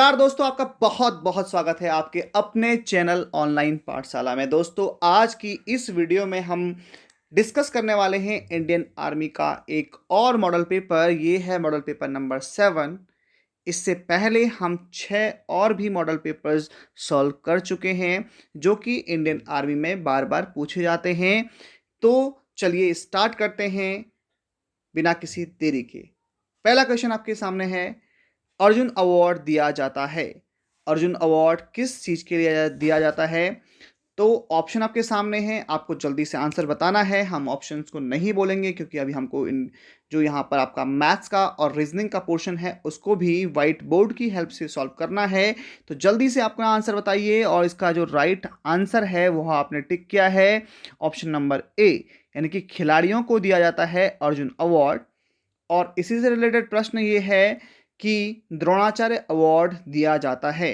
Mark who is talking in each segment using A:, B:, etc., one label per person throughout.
A: नमस्कार दोस्तों, आपका बहुत बहुत स्वागत है आपके अपने चैनल ऑनलाइन पाठशाला में। दोस्तों, आज की इस वीडियो में हम डिस्कस करने वाले हैं इंडियन आर्मी का एक और मॉडल पेपर। ये है मॉडल पेपर नंबर 7। इससे पहले हम 6 और भी मॉडल पेपर्स सॉल्व कर चुके हैं जो कि इंडियन आर्मी में बार बार पूछे जाते हैं। तो चलिए स्टार्ट करते हैं बिना किसी देरी के। पहला क्वेश्चन आपके सामने है, अर्जुन अवार्ड दिया जाता है। अर्जुन अवार्ड किस चीज़ के लिए दिया जाता है? तो ऑप्शन आपके सामने हैं, आपको जल्दी से आंसर बताना है। हम ऑप्शंस को नहीं बोलेंगे क्योंकि अभी हमको इन जो यहाँ पर आपका मैथ्स का और रीजनिंग का पोर्शन है उसको भी वाइट बोर्ड की हेल्प से सॉल्व करना है। तो जल्दी से अपना आंसर बताइए और इसका जो राइट आंसर है वह आपने टिक किया है ऑप्शन नंबर ए, यानी कि खिलाड़ियों को दिया जाता है अर्जुन अवार्ड। और इसी से रिलेटेड प्रश्न ये है कि द्रोणाचार्य अवार्ड दिया जाता है।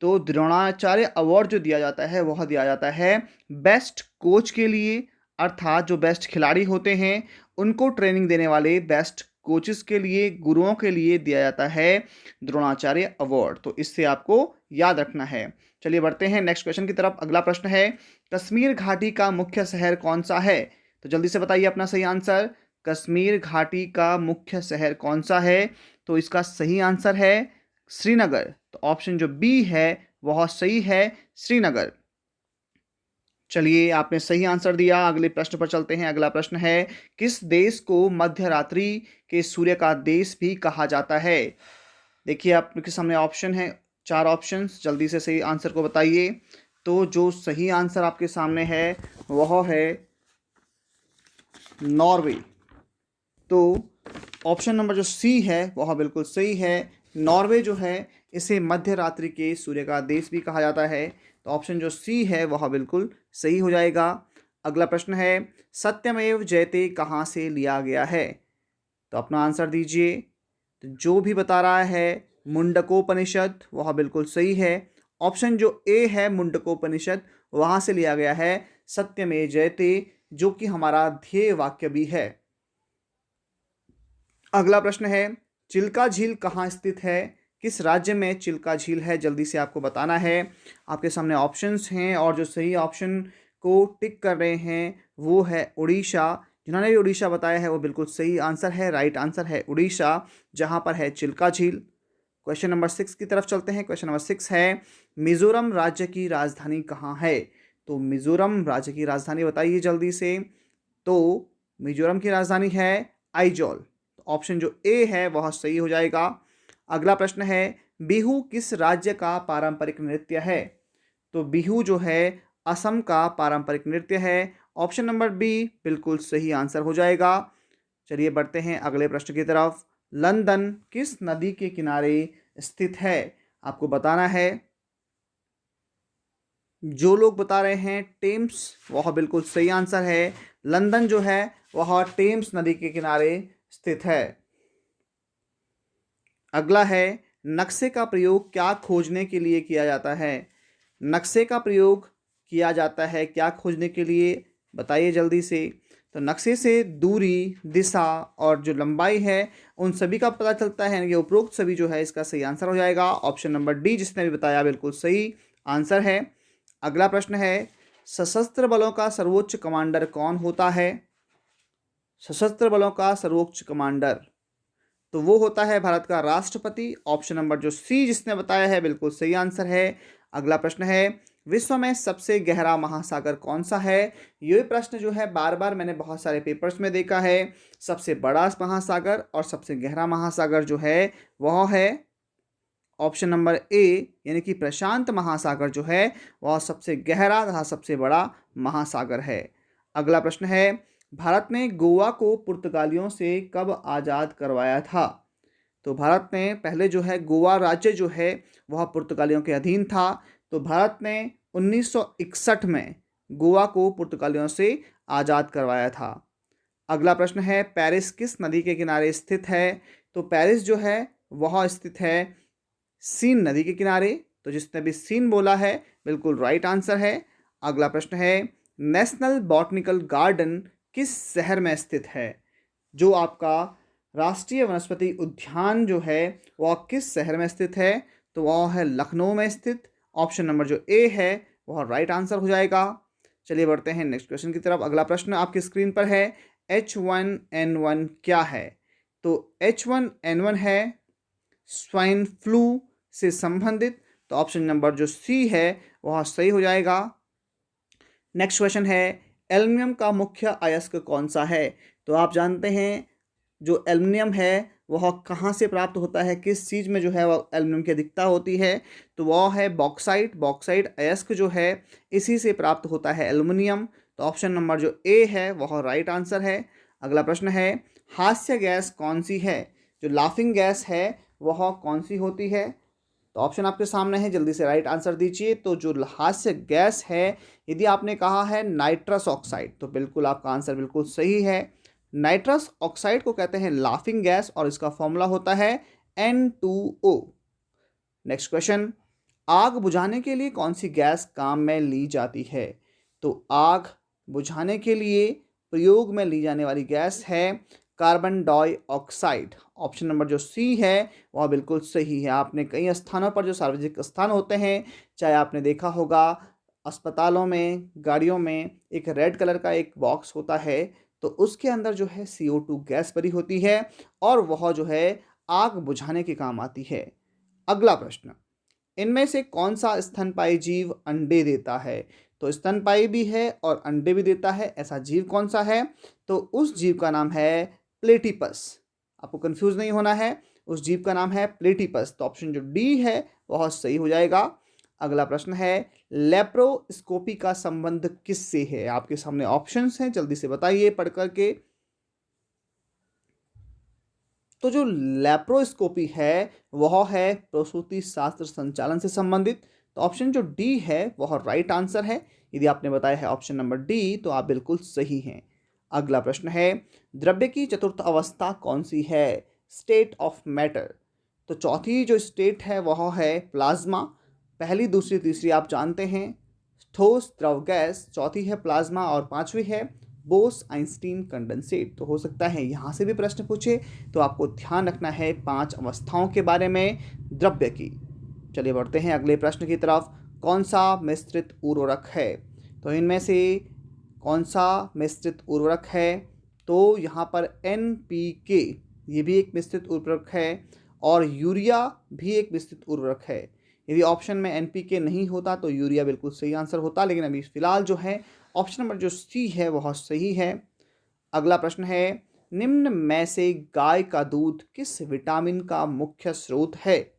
A: तो द्रोणाचार्य अवार्ड जो दिया जाता है वह दिया जाता है बेस्ट कोच के लिए, अर्थात जो बेस्ट खिलाड़ी होते हैं उनको ट्रेनिंग देने वाले बेस्ट कोचेस के लिए, गुरुओं के लिए दिया जाता है द्रोणाचार्य अवार्ड। तो इससे आपको याद रखना है। चलिए बढ़ते हैं नेक्स्ट क्वेश्चन की तरफ। अगला प्रश्न है, कश्मीर घाटी का मुख्य शहर कौन सा है? तो जल्दी से बताइए अपना सही आंसर। कश्मीर घाटी का मुख्य शहर कौन सा है? तो इसका सही आंसर है श्रीनगर। तो ऑप्शन जो बी है वह सही है, श्रीनगर। चलिए, आपने सही आंसर दिया। अगले प्रश्न पर चलते हैं। अगला प्रश्न है, किस देश को मध्य रात्रि के सूर्य का देश भी कहा जाता है? देखिए आपके सामने ऑप्शन है, 4 ऑप्शंस। जल्दी से सही आंसर को बताइए। तो जो सही आंसर आपके सामने है वह है नॉर्वे। तो ऑप्शन नंबर जो सी है वह बिल्कुल सही है। नॉर्वे जो है इसे मध्य रात्रि के सूर्य का देश भी कहा जाता है। तो ऑप्शन जो सी है वह बिल्कुल सही हो जाएगा। अगला प्रश्न है, सत्यमेव जयते कहाँ से लिया गया है? तो अपना आंसर दीजिए। तो जो भी बता रहा है मुंडकोपनिषद वह बिल्कुल सही है। ऑप्शन जो ए है मुंडकोपनिषद, वहाँ से लिया गया है सत्यमेव जयते, जो कि हमारा ध्येय वाक्य भी है। अगला प्रश्न है, चिल्का झील कहाँ स्थित है? किस राज्य में चिल्का झील है? जल्दी से आपको बताना है। आपके सामने ऑप्शंस हैं और जो सही ऑप्शन को टिक कर रहे हैं वो है उड़ीसा। जिन्होंने भी उड़ीसा बताया है वो बिल्कुल सही आंसर है। राइट आंसर है उड़ीसा, जहाँ पर है चिल्का झील। क्वेश्चन नंबर 6 की तरफ चलते हैं। क्वेश्चन नंबर 6 है, मिजोरम राज्य की राजधानी कहाँ है? तो मिजोरम राज्य की राजधानी बताइए जल्दी से। तो मिजोरम की राजधानी है आइजॉल। ऑप्शन जो ए है वह सही हो जाएगा। अगला प्रश्न है, बिहू किस राज्य का पारंपरिक नृत्य है? तो बिहू जो है असम का पारंपरिक नृत्य है। ऑप्शन नंबर बी बिल्कुल सही आंसर हो जाएगा। चलिए बढ़ते हैं अगले प्रश्न की तरफ। लंदन किस नदी के किनारे स्थित है? आपको बताना है। जो लोग बता रहे हैं टेम्स, वह बिल्कुल सही आंसर है। लंदन जो है वह टेम्स नदी के किनारे स्थित है। अगला है, नक्शे का प्रयोग क्या खोजने के लिए किया जाता है? नक्शे का प्रयोग किया जाता है क्या खोजने के लिए? बताइए जल्दी से। तो नक्शे से दूरी, दिशा और जो लंबाई है उन सभी का पता चलता है। ये उपरोक्त सभी जो है इसका सही आंसर हो जाएगा। ऑप्शन नंबर डी जिसने भी बताया बिल्कुल सही आंसर है। अगला प्रश्न है, सशस्त्र बलों का सर्वोच्च कमांडर कौन होता है? सशस्त्र बलों का सर्वोच्च कमांडर तो वो होता है भारत का राष्ट्रपति। ऑप्शन नंबर जो सी जिसने बताया है बिल्कुल सही आंसर है। अगला प्रश्न है, विश्व में सबसे गहरा महासागर कौन सा है? ये प्रश्न जो है बार बार मैंने बहुत सारे पेपर्स में देखा है। सबसे बड़ा महासागर और सबसे गहरा महासागर जो है वह है ऑप्शन नंबर ए, यानी कि प्रशांत महासागर जो है वह सबसे गहरा तथा सबसे बड़ा महासागर है। अगला प्रश्न है, भारत ने गोवा को पुर्तगालियों से कब आज़ाद करवाया था? तो भारत ने पहले जो है गोवा राज्य जो है वह पुर्तगालियों के अधीन था। तो भारत ने 1961 में गोवा को पुर्तगालियों से आज़ाद करवाया था। अगला प्रश्न है, पेरिस किस नदी के किनारे स्थित है? तो पेरिस जो है वह स्थित है सीन नदी के किनारे। तो जिसने भी सीन बोला है बिल्कुल राइट आंसर है। अगला प्रश्न है, नेशनल बॉटनिकल गार्डन किस शहर में स्थित है? जो आपका राष्ट्रीय वनस्पति उद्यान जो है वह किस शहर में स्थित है? तो वह है लखनऊ में स्थित। ऑप्शन नंबर जो ए है वह राइट आंसर हो जाएगा। चलिए बढ़ते हैं नेक्स्ट क्वेश्चन की तरफ। अगला प्रश्न आपकी स्क्रीन पर है, H1N1 क्या है? तो H1N1 है स्वाइन फ्लू से संबंधित। तो ऑप्शन नंबर जो सी है वह सही हो जाएगा। नेक्स्ट क्वेश्चन है, एल्युमिनियम का मुख्य अयस्क कौन सा है? तो आप जानते हैं जो एल्युमिनियम है वह कहाँ से प्राप्त होता है, किस चीज़ में जो है वह एल्युमिनियम की अधिकता होती है? तो वह है बॉक्साइट। बॉक्साइट अयस्क जो है इसी से प्राप्त होता है एल्युमिनियम। तो ऑप्शन नंबर जो ए है वह राइट आंसर है। अगला प्रश्न है, हास्य गैस कौन सी है? जो लाफिंग गैस है वह कौन सी होती है? तो ऑप्शन आपके सामने है, जल्दी से राइट आंसर दीजिए। तो जो हास्य गैस है, यदि आपने कहा है नाइट्रस ऑक्साइड, तो बिल्कुल आपका आंसर बिल्कुल सही है। नाइट्रस ऑक्साइड को कहते हैं लाफिंग गैस और इसका फॉर्मूला होता है N2O। नेक्स्ट क्वेश्चन, आग बुझाने के लिए कौन सी गैस काम में ली जाती है? तो आग बुझाने के लिए प्रयोग में ली जाने वाली गैस है कार्बन डाइऑक्साइड। ऑप्शन नंबर जो सी है वह बिल्कुल सही है। आपने कई स्थानों पर जो सार्वजनिक स्थान होते हैं, चाहे आपने देखा होगा अस्पतालों में, गाड़ियों में, एक रेड कलर का एक बॉक्स होता है, तो उसके अंदर जो है CO2 गैस भरी होती है और वह जो है आग बुझाने के काम आती है। अगला प्रश्न, इनमें से कौन सा स्तनपायी जीव अंडे देता है? तो स्तनपायी भी है और अंडे भी देता है, ऐसा जीव कौन सा है? तो उस जीव का नाम है प्लेटिपस। आपको कंफ्यूज नहीं होना है, उस जीव का नाम है प्लेटिपस। तो ऑप्शन जो डी है वह सही हो जाएगा। अगला प्रश्न है, लेप्रोस्कोपी का संबंध किससे है? आपके सामने ऑप्शंस हैं, जल्दी से बताइए पढ़ करके। तो जो लेप्रोस्कोपी है वह है प्रसूति शास्त्र संचालन से संबंधित। तो ऑप्शन जो डी है वह राइट आंसर है। यदि आपने बताया है ऑप्शन नंबर डी तो आप बिल्कुल सही हैं। अगला प्रश्न है, द्रव्य की चतुर्थ अवस्था कौन सी है? State of matter. तो चौथी जो स्टेट है वह है प्लाज्मा। पहली, दूसरी, तीसरी आप जानते हैं, ठोस, द्रव, गैस। चौथी है प्लाज्मा और पांचवी है बोस आइंस्टीन कंडेंसेट। तो हो सकता है यहाँ से भी प्रश्न पूछे, तो आपको ध्यान रखना है 5 अवस्थाओं के बारे में द्रव्य की। चलिए बढ़ते हैं अगले प्रश्न की तरफ। कौन सा मिश्रित उर्वरक है? तो इनमें से कौन सा मिश्रित उर्वरक है? तो यहाँ पर NPK ये भी एक मिश्रित उर्वरक है और यूरिया भी एक मिश्रित उर्वरक है। यदि ऑप्शन में NPK नहीं होता तो यूरिया बिल्कुल सही आंसर होता, लेकिन अभी फिलहाल जो है ऑप्शन नंबर जो सी है वह सही है। अगला प्रश्न है, निम्न में से गाय का दूध किस विटामिन का मुख्य स्रोत है?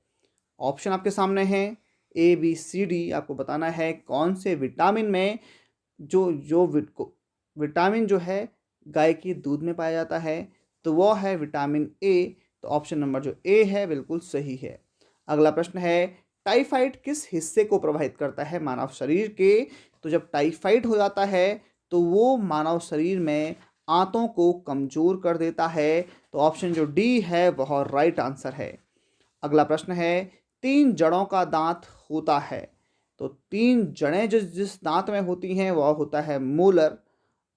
A: ऑप्शन आपके सामने है ABCD। आपको बताना है कौन से विटामिन में जो विटामिन जो है गाय के दूध में पाया जाता है, तो वह है विटामिन ए। तो ऑप्शन नंबर जो ए है बिल्कुल सही है। अगला प्रश्न है, टाइफाइड किस हिस्से को प्रभावित करता है मानव शरीर के? तो जब टाइफाइड हो जाता है तो वो मानव शरीर में आंतों को कमजोर कर देता है। तो ऑप्शन जो डी है वह राइट आंसर है। अगला प्रश्न है, 3 जड़ों का दांत होता है। तो 3 जड़ें जिस दांत में होती हैं वह होता है मोलर।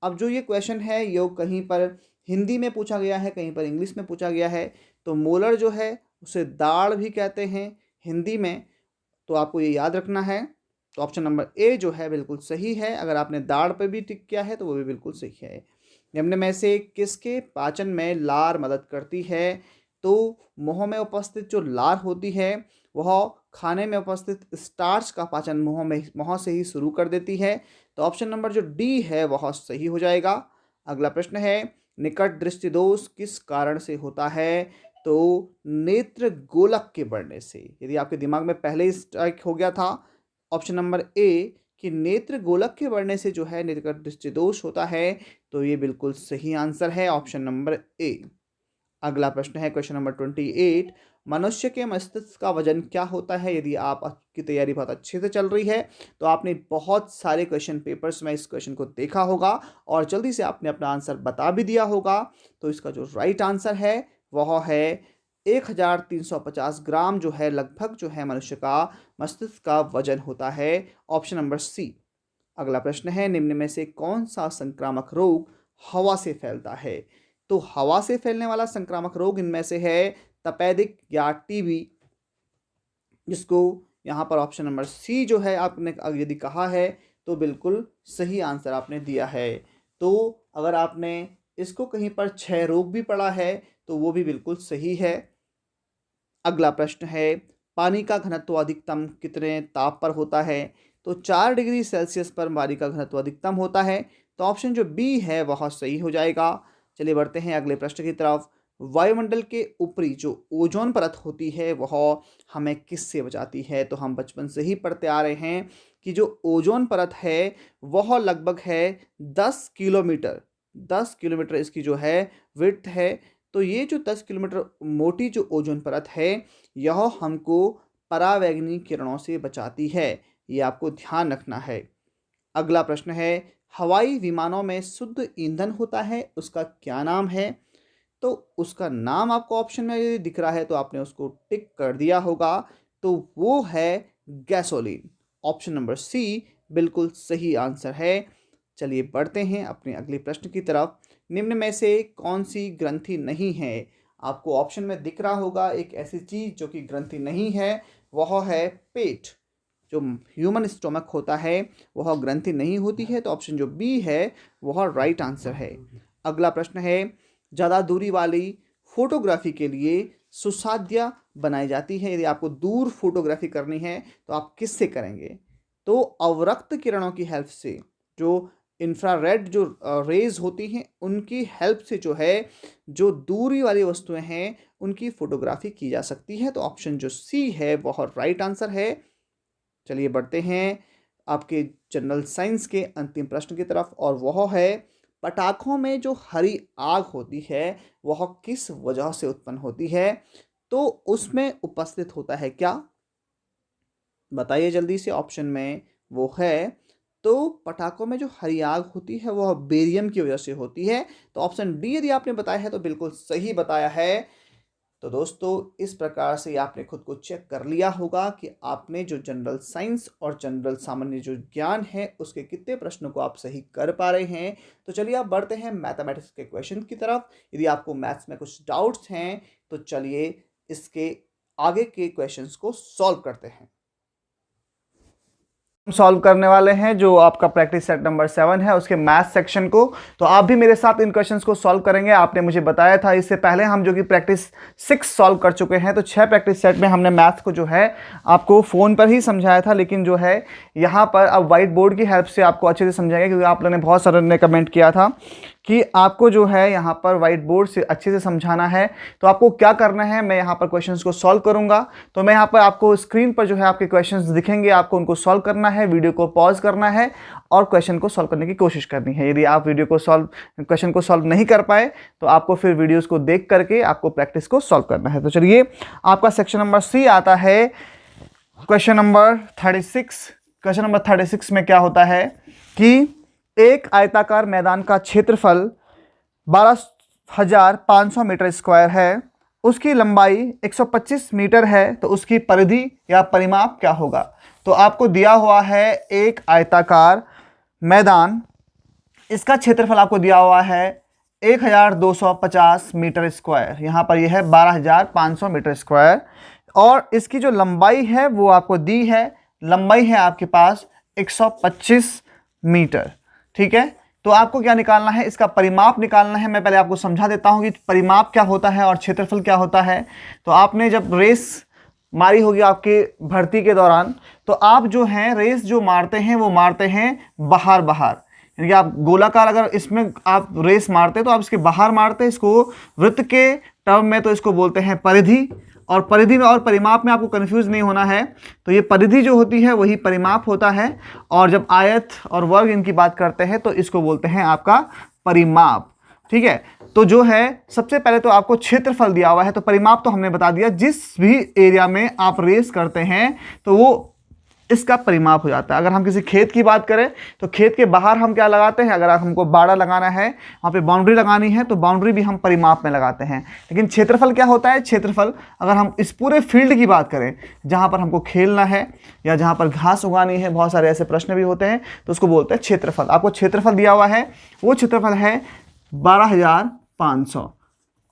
A: अब जो ये क्वेश्चन है ये कहीं पर हिंदी में पूछा गया है, कहीं पर इंग्लिश में पूछा गया है। तो मोलर जो है उसे दाढ़ भी कहते हैं हिंदी में, तो आपको ये याद रखना है। तो ऑप्शन नंबर ए जो है बिल्कुल सही है। अगर आपने दाढ़ पर भी टिक किया है तो वो भी बिल्कुल सही है। निम्न में से किसके पाचन में लार मदद करती है? तो मुंह में उपस्थित जो लार होती है वह खाने में उपस्थित स्टार्च का पाचन मुंह से ही शुरू कर देती है। तो ऑप्शन नंबर जो डी है वह सही हो जाएगा। अगला प्रश्न है, निकट दृष्टि दोष किस कारण से होता है? तो नेत्र गोलक के बढ़ने से। यदि आपके दिमाग में पहले ही स्ट्राइक हो गया था ऑप्शन नंबर ए कि नेत्र गोलक के बढ़ने से जो है निकट दृष्टि दोष होता है, तो ये बिल्कुल सही आंसर है ऑप्शन नंबर ए। अगला प्रश्न है क्वेश्चन नंबर 28, मनुष्य के मस्तिष्क का वजन क्या होता है? यदि आपकी तैयारी बहुत अच्छे से चल रही है तो आपने बहुत सारे क्वेश्चन पेपर्स में इस क्वेश्चन को देखा होगा और जल्दी से आपने अपना आंसर बता भी दिया होगा। तो इसका जो राइट आंसर है वह है 1350 ग्राम जो है लगभग जो है मनुष्य का मस्तिष्क का वजन होता है, ऑप्शन नंबर सी। अगला प्रश्न है, निम्न में से कौन सा संक्रामक रोग हवा से फैलता है? तो हवा से फैलने वाला संक्रामक रोग इनमें से है तपेदिक या टीबी। जिसको यहाँ पर ऑप्शन नंबर सी जो है आपने यदि कहा है तो बिल्कुल सही आंसर आपने दिया है। तो अगर आपने इसको कहीं पर क्षय रोग भी पढ़ा है तो वो भी बिल्कुल सही है। अगला प्रश्न है, पानी का घनत्व अधिकतम कितने ताप पर होता है? तो 4 डिग्री सेल्सियस पर पानी का घनत्व अधिकतम होता है। तो ऑप्शन जो बी है वह सही हो जाएगा। चलिए बढ़ते हैं अगले प्रश्न की तरफ। वायुमंडल के ऊपरी जो ओजोन परत होती है वह हमें किससे बचाती है? तो हम बचपन से ही पढ़ते आ रहे हैं कि जो ओजोन परत है वह लगभग है 10 किलोमीटर, 10 किलोमीटर इसकी जो है विड्थ है। तो ये जो 10 किलोमीटर मोटी जो ओजोन परत है यह हमको परावैंगनी किरणों से बचाती है, ये आपको ध्यान रखना है। अगला प्रश्न है, हवाई विमानों में शुद्ध ईंधन होता है, उसका क्या नाम है? तो उसका नाम आपको ऑप्शन में यदि दिख रहा है तो आपने उसको टिक कर दिया होगा, तो वो है गैसोलीन। ऑप्शन नंबर सी बिल्कुल सही आंसर है। चलिए बढ़ते हैं अपने अगले प्रश्न की तरफ। निम्न में से कौन सी ग्रंथि नहीं है? आपको ऑप्शन में दिख रहा होगा एक ऐसी चीज जो कि ग्रंथि नहीं है, वह है पेट। जो ह्यूमन स्टोमक होता है वह ग्रंथि नहीं होती है, तो ऑप्शन जो बी है वह राइट आंसर है। अगला प्रश्न है, ज़्यादा दूरी वाली फोटोग्राफी के लिए सुसाध्य बनाई जाती है। यदि आपको दूर फोटोग्राफी करनी है तो आप किससे करेंगे? तो अवरक्त किरणों की हेल्प से, जो इंफ्रारेड जो रेज होती हैं उनकी हेल्प से जो है जो दूरी वाली वस्तुएं हैं उनकी फोटोग्राफी की जा सकती है। तो ऑप्शन जो सी है वह राइट आंसर है। चलिए बढ़ते हैं आपके जनरल साइंस के अंतिम प्रश्न की तरफ, और वह है, पटाखों में जो हरी आग होती है वह किस वजह से उत्पन्न होती है? तो उसमें उपस्थित होता है क्या? बताइए जल्दी से। ऑप्शन में वो है, तो पटाखों में जो हरी आग होती है वह बेरियम की वजह से होती है। तो ऑप्शन डी यदि आपने बताया है तो बिल्कुल सही बताया है। तो दोस्तों इस प्रकार से आपने खुद को चेक कर लिया होगा कि आपने जो जनरल साइंस और जनरल सामान्य जो ज्ञान है उसके कितने प्रश्नों को आप सही कर पा रहे हैं। तो चलिए आप बढ़ते हैं मैथमेटिक्स के क्वेश्चन की तरफ। यदि आपको मैथ्स में कुछ डाउट्स हैं तो चलिए इसके आगे के क्वेश्चंस को सॉल्व करते हैं। सॉल्व करने वाले हैं जो आपका प्रैक्टिस सेट नंबर 7 है उसके मैथ सेक्शन को। तो आप भी मेरे साथ इन क्वेश्चंस को सॉल्व करेंगे। आपने मुझे बताया था इससे पहले हम जो कि प्रैक्टिस 6 सॉल्व कर चुके हैं, तो 6 प्रैक्टिस सेट में हमने मैथ को जो है आपको फ़ोन पर ही समझाया था, लेकिन जो है यहाँ पर अब वाइट बोर्ड की हेल्प से आपको अच्छे से समझाएंगे, क्योंकि आप लोगों ने बहुत सारे ने कमेंट किया था कि आपको जो है यहाँ पर वाइट बोर्ड से अच्छे से समझाना है। तो आपको क्या करना है, मैं यहाँ पर क्वेश्चंस को सॉल्व करूँगा। तो मैं यहाँ पर आपको स्क्रीन पर जो है आपके क्वेश्चंस दिखेंगे, आपको उनको सॉल्व करना है, वीडियो को पॉज करना है और क्वेश्चन को सॉल्व करने की कोशिश करनी है। यदि आप क्वेश्चन को सॉल्व नहीं कर पाए तो आपको फिर वीडियोज़ को देख करके आपको प्रैक्टिस को सॉल्व करना है। तो चलिए आपका सेक्शन नंबर सी आता है क्वेश्चन नंबर 36। क्वेश्चन नंबर 36 में क्या होता है कि एक आयताकार मैदान का क्षेत्रफल 12,500 मीटर स्क्वायर है, उसकी लंबाई 125 मीटर है, तो उसकी परिधि या परिमाप क्या होगा? तो आपको दिया हुआ है एक आयताकार मैदान, इसका क्षेत्रफल आपको दिया हुआ है 1250 मीटर स्क्वायर, यहाँ पर यह है 12,500 मीटर स्क्वायर, और इसकी जो लंबाई है वो आपको दी है, लंबाई है आपके पास 125 मीटर। ठीक है, तो आपको क्या निकालना है, इसका परिमाप निकालना है। मैं पहले आपको समझा देता हूं कि परिमाप क्या होता है और क्षेत्रफल क्या होता है। तो आपने जब रेस मारी होगी आपके भर्ती के दौरान, तो आप जो हैं रेस जो मारते हैं वो मारते हैं बाहर बाहर, यानी कि आप गोलाकार अगर इसमें आप रेस मारते तो आप इसके बाहर मारते, इसको वृत्त के टर्म में तो इसको बोलते हैं परिधि, और परिधि में और परिमाप में आपको कंफ्यूज नहीं होना है। तो ये परिधि जो होती है वही परिमाप होता है, और जब आयत और वर्ग इनकी बात करते हैं तो इसको बोलते हैं आपका परिमाप। ठीक है, तो जो है सबसे पहले तो आपको क्षेत्रफल दिया हुआ है, तो परिमाप तो हमने बता दिया, जिस भी एरिया में आप रेस करते हैं तो वो इसका परिमाप हो जाता है। अगर हम किसी खेत की बात करें तो खेत के बाहर हम क्या लगाते हैं, अगर हमको बाड़ा लगाना है, वहाँ पे बाउंड्री लगानी है, तो बाउंड्री भी हम परिमाप में लगाते हैं। लेकिन क्षेत्रफल क्या होता है, क्षेत्रफल अगर हम इस पूरे फील्ड की बात करें जहाँ पर हमको खेलना है या जहाँ पर घास उगानी है, बहुत सारे ऐसे प्रश्न भी होते हैं, तो उसको बोलते हैं क्षेत्रफल। आपको क्षेत्रफल दिया हुआ है, वो क्षेत्रफल है 12,500,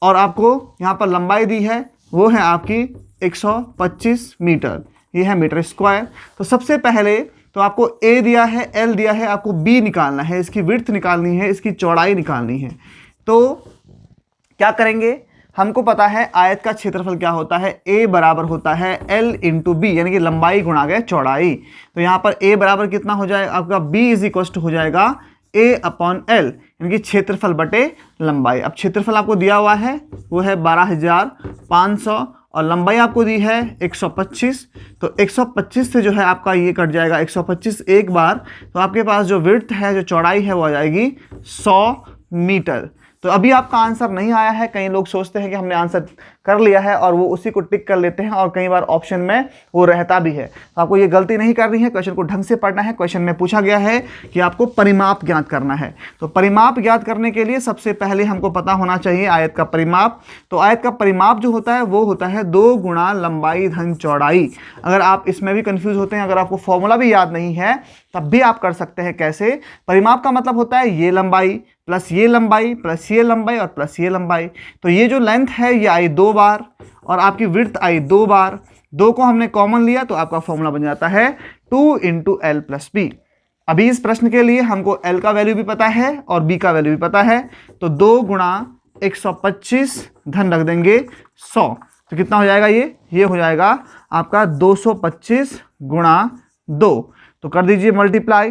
A: और आपको यहाँ पर लंबाई दी है वो है आपकी 125 मीटर। ये है मीटर स्क्वायर। तो सबसे पहले तो आपको ए दिया है, एल दिया है, आपको बी निकालना है, इसकी विड्थ निकालनी है, इसकी चौड़ाई निकालनी है। तो क्या करेंगे, हमको पता है आयत का क्षेत्रफल क्या होता है, ए बराबर होता है एल इंटू बी, यानी कि लंबाई गुणा गया चौड़ाई। तो यहाँ पर ए बराबर कितना हो जाएगा आपका, बी इज इक्वल टू हो जाएगा ए अपॉन एल, यानी कि क्षेत्रफल बटे लंबाई। अब क्षेत्रफल आपको दिया हुआ है वो है 12,500 और लंबाई आपको दी है 125। तो 125 से जो है आपका ये कट जाएगा 125 एक बार, तो आपके पास जो विड्थ है, जो चौड़ाई है वो आ जाएगी 100 मीटर। तो अभी आपका आंसर नहीं आया है, कई लोग सोचते हैं कि हमने आंसर कर लिया है और वो उसी को टिक कर लेते हैं और कई बार ऑप्शन में वो रहता भी है। तो आपको ये गलती नहीं करनी है, क्वेश्चन को ढंग से पढ़ना है। क्वेश्चन में पूछा गया है कि आपको परिमाप ज्ञात करना है। तो परिमाप ज्ञात करने के लिए सबसे पहले हमको पता होना चाहिए आयत का परिमाप। तो आयत का परिमाप जो होता है वो होता है 2 गुणा लंबाई धन चौड़ाई। अगर आप इसमें भी कंफ्यूज होते हैं, अगर आपको फॉर्मूला भी याद नहीं है तब भी आप कर सकते हैं। कैसे, परिमाप का मतलब होता है ये लंबाई प्लस ये लंबाई प्लस ये लंबाई और प्लस ये लंबाई। तो ये जो लेंथ है ये आई 2 बार और आपकी विड्थ आई 2 बार, 2 को हमने कॉमन लिया तो आपका फॉर्मूला बन जाता है 2 इंटू एल प्लस बी। अभी इस प्रश्न के लिए हमको एल का वैल्यू भी पता है और बी का वैल्यू भी पता है, तो 2 गुणा 125 धन रख देंगे 100, तो कितना हो जाएगा, ये हो जाएगा आपका 225 गुणा 2। तो कर दीजिए मल्टीप्लाई,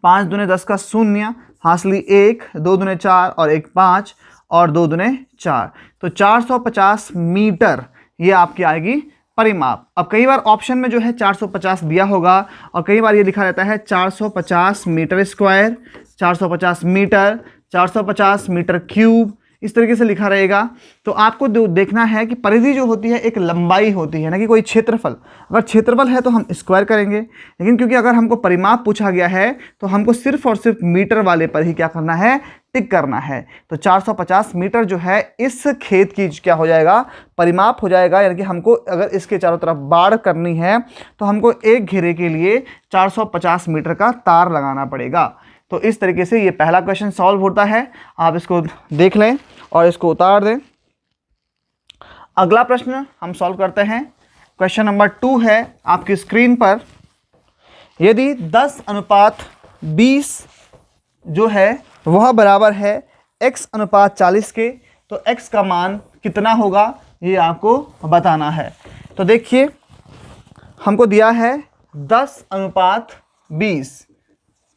A: 5 दूने 10 का 0, हासिली 1, 2 दूने 4 और 1 5 और 2 दूने 4, तो 450 मीटर ये आपकी आएगी परिमाप। अब कई बार ऑप्शन में जो है 450 दिया होगा और कई बार ये लिखा रहता है 450 metre square, 450 metre, 450 metre cube, इस तरीके से लिखा रहेगा। तो आपको देखना है कि परिधि जो होती है एक लंबाई होती है ना कि कोई क्षेत्रफल। अगर क्षेत्रफल है तो हम स्क्वायर करेंगे, लेकिन क्योंकि अगर हमको परिमाप पूछा गया है तो हमको सिर्फ और सिर्फ मीटर वाले पर ही क्या करना है, टिक करना है। तो 450 मीटर जो है इस खेत की क्या हो जाएगा, परिमाप हो जाएगा। यानी कि हमको अगर इसके चारों तरफ बाड़ करनी है तो हमको एक घेरे के लिए 450 मीटर का तार लगाना पड़ेगा। तो इस तरीके से ये पहला क्वेश्चन सॉल्व होता है। आप इसको देख लें और इसको उतार दें। अगला प्रश्न हम सॉल्व करते हैं। क्वेश्चन नंबर 2 है आपकी स्क्रीन पर। यदि 10:20 जो है वह बराबर है x/40 के, तो x का मान कितना होगा ये आपको बताना है। तो देखिए हमको दिया है 10:20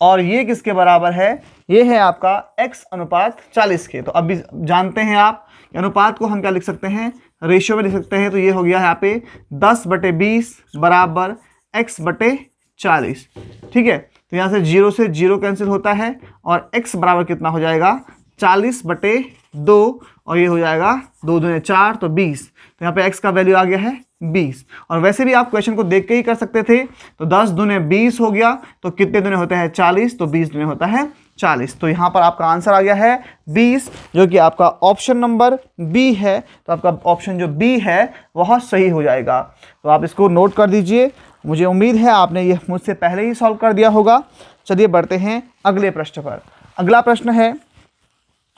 A: और ये किसके बराबर है, ये है आपका x/40 के। तो अभी जानते हैं आप अनुपात को हम क्या लिख सकते हैं, रेशियो में लिख सकते हैं। तो ये हो गया यहाँ पे 10/20 बराबर x/40, ठीक है। तो यहाँ से 0 से 0 कैंसिल होता है और x बराबर कितना हो जाएगा 40/2 और ये हो जाएगा 2 दूने 4 तो 20। तो यहाँ पे x का वैल्यू आ गया है 20। और वैसे भी आप क्वेश्चन को देख के ही कर सकते थे। तो 10 दूने 20 हो गया, तो कितने दूने होते हैं 40, तो 20 दूने होता है 40। तो यहाँ पर आपका आंसर आ गया है 20, जो कि आपका ऑप्शन नंबर बी है। तो आपका ऑप्शन जो बी है वह सही हो जाएगा। तो आप इसको नोट कर दीजिए। मुझे उम्मीद है आपने ये मुझसे पहले ही सॉल्व कर दिया होगा। चलिए बढ़ते हैं अगले प्रश्न पर। अगला प्रश्न है,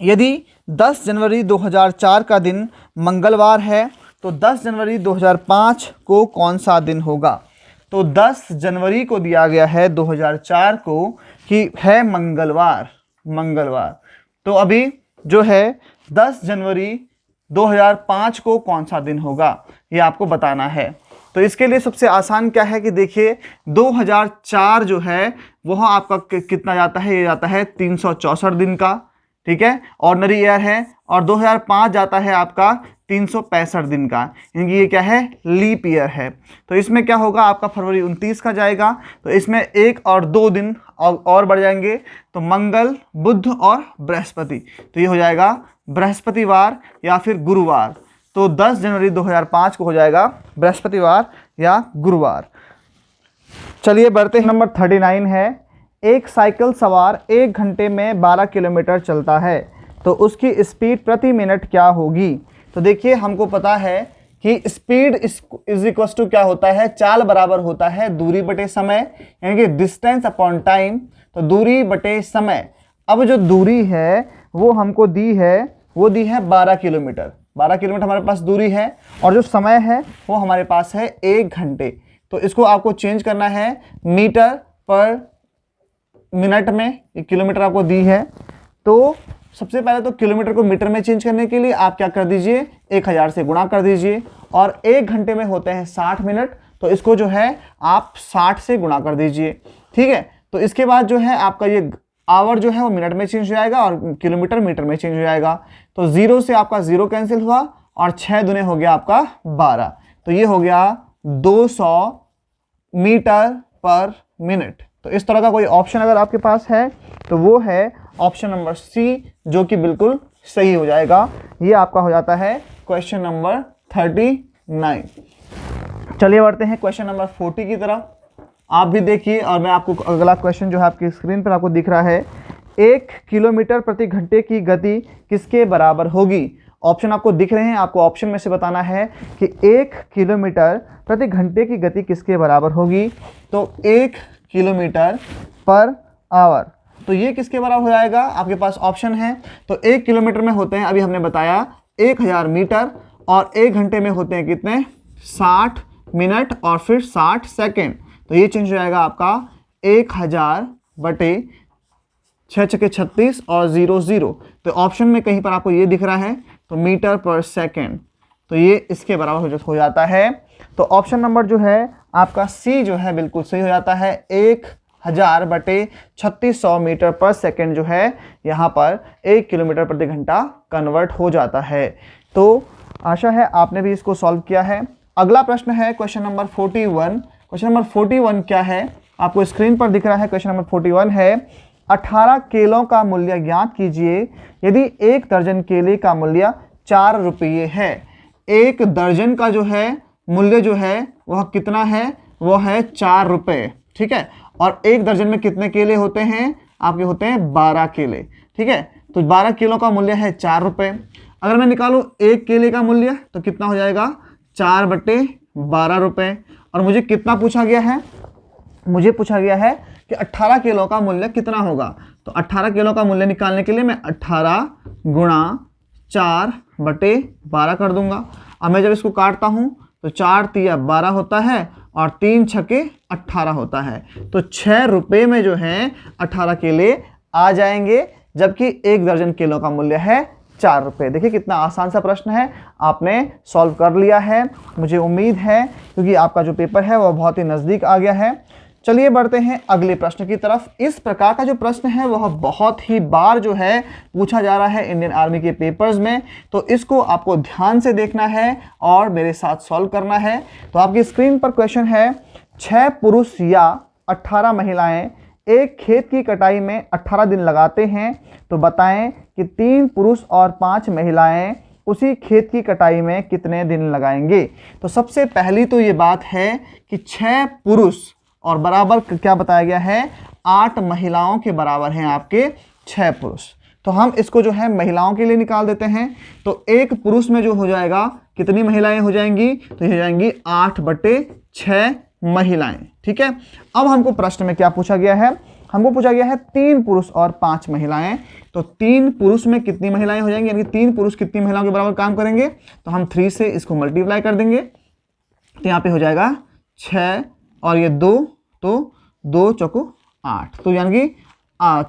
A: यदि 10 जनवरी 2004 का दिन मंगलवार है तो 10 जनवरी 2005 को कौन सा दिन होगा। तो 10 जनवरी को दिया गया है 2004 को कि है मंगलवार। तो अभी जो है 10 जनवरी 2005 को कौन सा दिन होगा ये आपको बताना है। तो इसके लिए सबसे आसान क्या है कि देखिए 2004 जो है वह आपका कितना जाता है, ये जाता है 364 दिन का, ठीक है, ऑर्डिनरी ईयर है। और 2005 जाता है आपका 365 दिन का, यानी ये क्या है, लीप ईयर है। तो इसमें क्या होगा आपका फरवरी 29 का जाएगा। तो इसमें 1 और 2 दिन और बढ़ जाएंगे, तो मंगल, बुध और बृहस्पति। तो ये हो जाएगा बृहस्पतिवार या फिर गुरुवार। तो 10 जनवरी 2005 को हो जाएगा बृहस्पतिवार या गुरुवार। चलिए बढ़ते हैं। नंबर 39 है, एक साइकिल सवार 1 घंटे में 12 किलोमीटर चलता है तो उसकी स्पीड प्रति मिनट क्या होगी। तो देखिए हमको पता है कि स्पीड इज इक्वल टू क्या होता है, चाल बराबर होता है दूरी बटे समय, यानी कि डिस्टेंस अपॉन टाइम। तो दूरी बटे समय। अब जो दूरी है वो हमको दी है, वो दी है 12 किलोमीटर। 12 किलोमीटर हमारे पास दूरी है और जो समय है वो हमारे पास है 1 घंटे। तो इसको आपको चेंज करना है मीटर पर मिनट में, ये किलोमीटर आपको दी है। तो सबसे पहले तो किलोमीटर को मीटर में चेंज करने के लिए आप क्या कर दीजिए, 1000 से गुणा कर दीजिए, और 1 घंटे में होते हैं 60 मिनट, तो इसको जो है आप 60 से गुणा कर दीजिए। ठीक है, तो इसके बाद जो है आपका ये आवर जो है वो मिनट में चेंज हो जाएगा और किलोमीटर मीटर में चेंज हो जाएगा। तो 0 से आपका 0 कैंसिल हुआ और 6 दूने हो गया आपका 12, तो ये हो गया 200 मीटर पर मिनट। तो इस तरह का कोई ऑप्शन अगर आपके पास है तो वो है ऑप्शन नंबर सी, जो कि बिल्कुल सही हो जाएगा। ये आपका हो जाता है क्वेश्चन नंबर 39। चलिए बढ़ते हैं क्वेश्चन नंबर 40 की तरफ। आप भी देखिए और मैं आपको अगला क्वेश्चन जो है आपकी स्क्रीन पर आपको दिख रहा है, 1 किलोमीटर प्रति घंटे की गति किसके बराबर होगी। ऑप्शन आपको दिख रहे हैं, आपको ऑप्शन में से बताना है कि 1 किलोमीटर प्रति घंटे की गति किसके बराबर होगी। तो 1 किलोमीटर पर आवर, तो ये किसके बराबर हो जाएगा, आपके पास ऑप्शन है। तो 1 किलोमीटर में होते हैं, अभी हमने बताया 1000 मीटर, और 1 घंटे में होते हैं कितने, 60 मिनट और फिर 60 सेकेंड। तो ये चेंज हो जाएगा आपका 1000 बटे 6 छके 36 और 00। तो ऑप्शन में कहीं पर आपको ये दिख रहा है, तो मीटर पर सेकेंड, तो ये इसके बराबर हो जाता है। तो ऑप्शन नंबर जो है आपका सी जो है बिल्कुल सही हो जाता है। 1000 बटे 3600 मीटर पर सेकेंड जो है यहाँ पर 1 किलोमीटर प्रति घंटा कन्वर्ट हो जाता है। तो आशा है आपने भी इसको सॉल्व किया है। अगला प्रश्न है क्वेश्चन नंबर 41। क्वेश्चन नंबर 41 क्या है, आपको स्क्रीन पर दिख रहा है। क्वेश्चन नंबर 41 है, 18 केलों का मूल्य ज्ञात कीजिए यदि 1 दर्जन केले का मूल्य 4 रुपये है। 1 दर्जन का जो है मूल्य जो है वह कितना है, वो है 4 रुपये। ठीक है, और 1 दर्जन में कितने केले होते हैं, आपके होते हैं 12 केले। ठीक है, तो 12 किलो का मूल्य है 4 रुपये। अगर मैं निकालूं 1 केले का मूल्य तो कितना हो जाएगा, 4 बटे 12 रुपये। और मुझे कितना पूछा गया है, मुझे पूछा गया है कि 18 किलो का मूल्य कितना होगा। तो 18 किलो का मूल्य निकालने के लिए मैं 18 गुणा 4 बटे 12 कर दूंगा। अब मैं जब इसको काटता हूं तो 4 तिया 12 होता है और 3 छके 18 होता है। तो 6 रुपये में जो है 18 केले आ जाएंगे, जबकि 1 दर्जन केलों का मूल्य है 4 रुपये। देखिए कितना आसान सा प्रश्न है, आपने सॉल्व कर लिया है। मुझे उम्मीद है क्योंकि आपका जो पेपर है वह बहुत ही नज़दीक आ गया है। चलिए बढ़ते हैं अगले प्रश्न की तरफ। इस प्रकार का जो प्रश्न है वह बहुत ही बार जो है पूछा जा रहा है इंडियन आर्मी के पेपर्स में, तो इसको आपको ध्यान से देखना है और मेरे साथ सॉल्व करना है। तो आपकी स्क्रीन पर क्वेश्चन है, 6 पुरुष या 18 महिलाएं एक खेत की कटाई में 18 दिन लगाते हैं, तो बताएं कि 3 पुरुष और 5 महिलाएं उसी खेत की कटाई में कितने दिन लगाएंगे। तो सबसे पहली तो ये बात है कि 6 पुरुष और बराबर क्या बताया गया है, 8 महिलाओं के बराबर हैं आपके 6 पुरुष। तो हम इसको जो है महिलाओं के लिए निकाल देते हैं। तो 1 पुरुष में जो हो जाएगा कितनी महिलाएं हो जाएंगी, तो ये हो जाएंगी 8 बटे 6 महिलाएं। ठीक है, अब हमको प्रश्न में क्या पूछा गया है, हमको पूछा गया है 3 पुरुष और 5 महिलाएं। तो 3 पुरुष में कितनी महिलाएं हो जाएंगी, यानी 3 पुरुष कितनी महिलाओं के बराबर काम करेंगे, तो हम 3 से इसको मल्टीप्लाई कर देंगे। तो यहाँ पे हो जाएगा 6 और ये 2, तो 2 चौको 8, तो यानी कि